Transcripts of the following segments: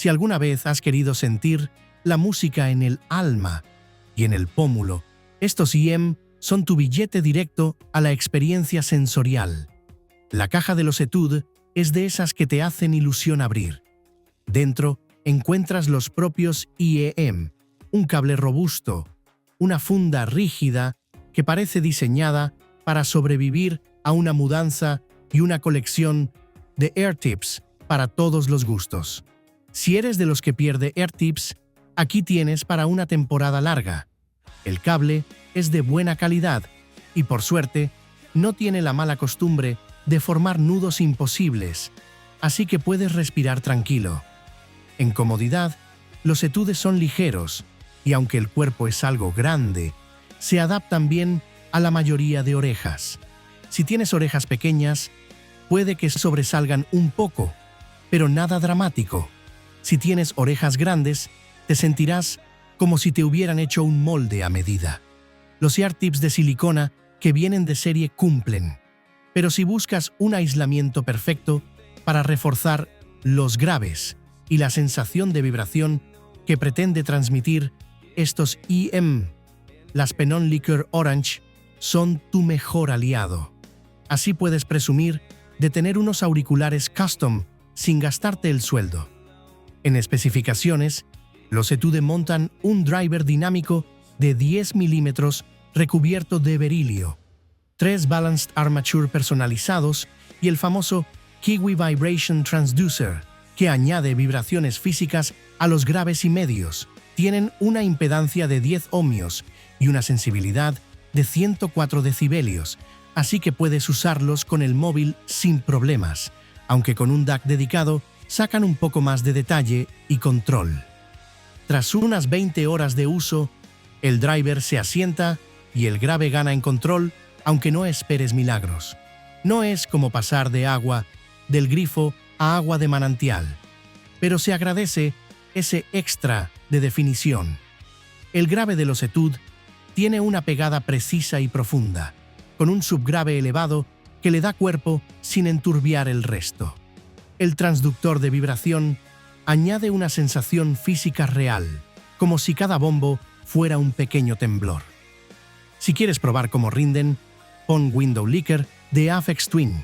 Si alguna vez has querido sentir la música en el alma y en el pómulo, estos IEM son tu billete directo a la experiencia sensorial. La caja de los Etude es de esas que te hacen ilusión abrir. Dentro encuentras los propios IEM, un cable robusto, una funda rígida que parece diseñada para sobrevivir a una mudanza y una colección de AirTips para todos los gustos. Si eres de los que pierde AirTips, aquí tienes para una temporada larga. El cable es de buena calidad y, por suerte, no tiene la mala costumbre de formar nudos imposibles, así que puedes respirar tranquilo. En comodidad, los Etude son ligeros y, aunque el cuerpo es algo grande, se adaptan bien a la mayoría de orejas. Si tienes orejas pequeñas, puede que sobresalgan un poco, pero nada dramático. Si tienes orejas grandes, te sentirás como si te hubieran hecho un molde a medida. Los AirTips de silicona que vienen de serie cumplen, pero si buscas un aislamiento perfecto para reforzar los graves y la sensación de vibración que pretende transmitir estos IEM, las Pennon Liqueur Orange son tu mejor aliado. Así puedes presumir de tener unos auriculares custom sin gastarte el sueldo. En especificaciones, los Etude montan un driver dinámico de 10 milímetros recubierto de berilio, 3 Balanced Armature personalizados y el famoso Kiwi Vibration Transducer, que añade vibraciones físicas a los graves y medios. Tienen una impedancia de 10 ohmios y una sensibilidad de 104 decibelios, así que puedes usarlos con el móvil sin problemas, aunque con un DAC dedicado sacan un poco más de detalle y control. Tras unas 20 horas de uso, el driver se asienta y el grave gana en control, aunque no esperes milagros. No es como pasar de agua del grifo a agua de manantial, pero se agradece ese extra de definición. El grave de los Etude tiene una pegada precisa y profunda, con un subgrave elevado que le da cuerpo sin enturbiar el resto. El transductor de vibración añade una sensación física real, como si cada bombo fuera un pequeño temblor. Si quieres probar cómo rinden, pon Window Licker de Aphex Twin.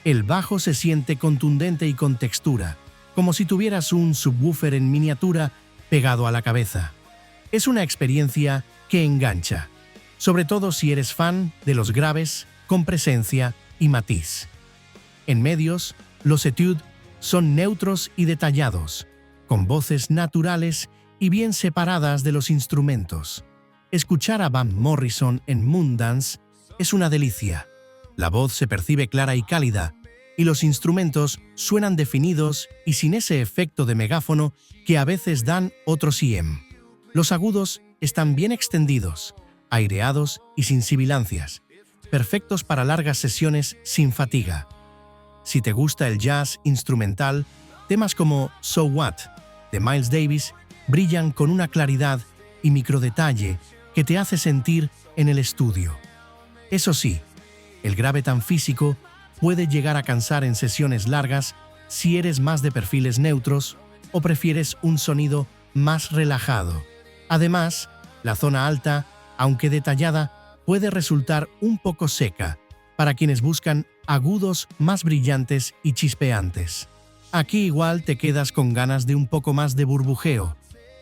El bajo se siente contundente y con textura, como si tuvieras un subwoofer en miniatura pegado a la cabeza. Es una experiencia que engancha, sobre todo si eres fan de los graves con presencia y matiz. En medios, los Etude son neutros y detallados, con voces naturales y bien separadas de los instrumentos. Escuchar a Van Morrison en Moondance es una delicia. La voz se percibe clara y cálida, y los instrumentos suenan definidos y sin ese efecto de megáfono que a veces dan otros IEM. Los agudos están bien extendidos, aireados y sin sibilancias, perfectos para largas sesiones sin fatiga. Si te gusta el jazz instrumental, temas como So What, de Miles Davis, brillan con una claridad y microdetalle que te hace sentir en el estudio. Eso sí, el grave tan físico puede llegar a cansar en sesiones largas si eres más de perfiles neutros o prefieres un sonido más relajado. Además, la zona alta, aunque detallada, puede resultar un poco seca para quienes buscan agudos más brillantes y chispeantes. Aquí igual te quedas con ganas de un poco más de burbujeo,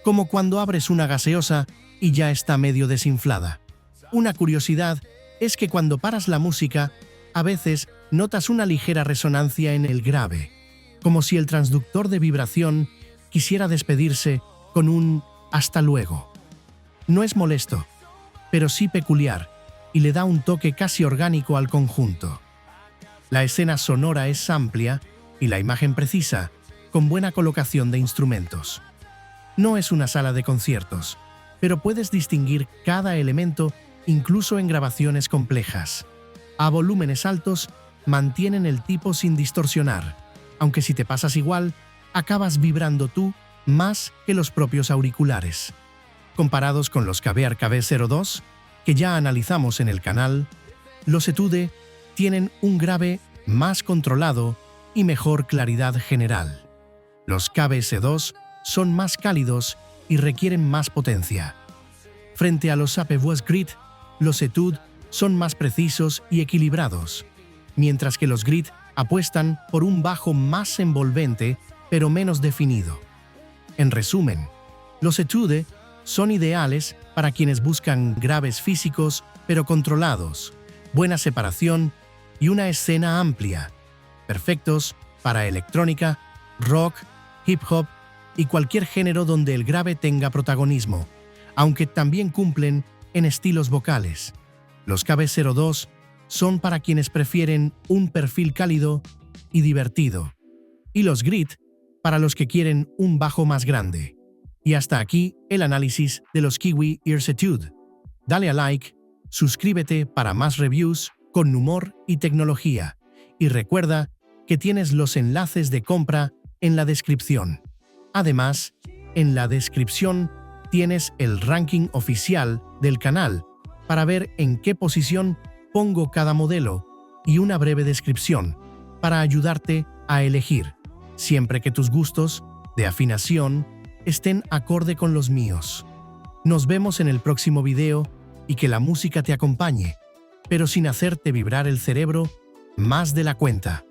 como cuando abres una gaseosa y ya está medio desinflada. Una curiosidad es que cuando paras la música, a veces notas una ligera resonancia en el grave, como si el transductor de vibración quisiera despedirse con un «hasta luego». No es molesto, pero sí peculiar, y le da un toque casi orgánico al conjunto. La escena sonora es amplia y la imagen precisa, con buena colocación de instrumentos. No es una sala de conciertos, pero puedes distinguir cada elemento incluso en grabaciones complejas. A volúmenes altos, mantienen el tipo sin distorsionar, aunque si te pasas igual, acabas vibrando tú más que los propios auriculares. Comparados con los Caveat KB02, que ya analizamos en el canal, los Etude tienen un grave más controlado y mejor claridad general. Los KBS2 son más cálidos y requieren más potencia. Frente a los Apple Grit, los Etude son más precisos y equilibrados, mientras que los Grit apuestan por un bajo más envolvente pero menos definido. En resumen, los Etude son ideales para quienes buscan graves físicos pero controlados, buena separación y una escena amplia, perfectos para electrónica, rock, hip hop y cualquier género donde el grave tenga protagonismo, aunque también cumplen en estilos vocales. Los KB02 son para quienes prefieren un perfil cálido y divertido, y los Grit para los que quieren un bajo más grande. Y hasta aquí el análisis de los Kiwi Ears Etude. Dale a like, suscríbete para más reviews con humor y tecnología, y recuerda que tienes los enlaces de compra en la descripción. Además, en la descripción tienes el ranking oficial del canal para ver en qué posición pongo cada modelo y una breve descripción para ayudarte a elegir, siempre que tus gustos de afinación estén acorde con los míos. Nos vemos en el próximo video y que la música te acompañe, pero sin hacerte vibrar el cerebro más de la cuenta.